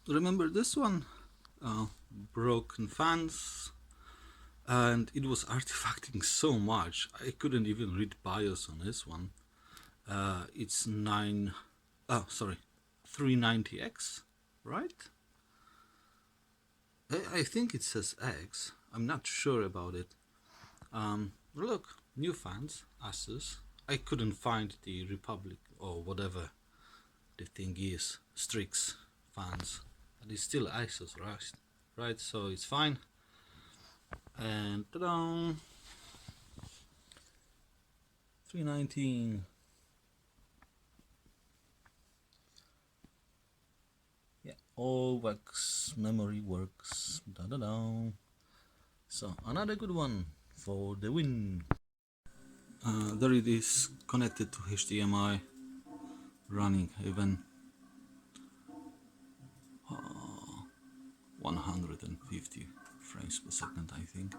Remember this one? Broken fans, and it was artifacting so much I couldn't even read BIOS on this one. It's 390X, right? I think it says X. I'm not sure about it. Look, new fans, Asus. I couldn't find the Republic or whatever the thing is, Strix fans. But it's still Asus, right? So it's fine. And ta-da! 319. Yeah, all works, memory works. Da-da-da. So another good one for the win. There it is, connected to HDMI, running even 150 frames per second, I think.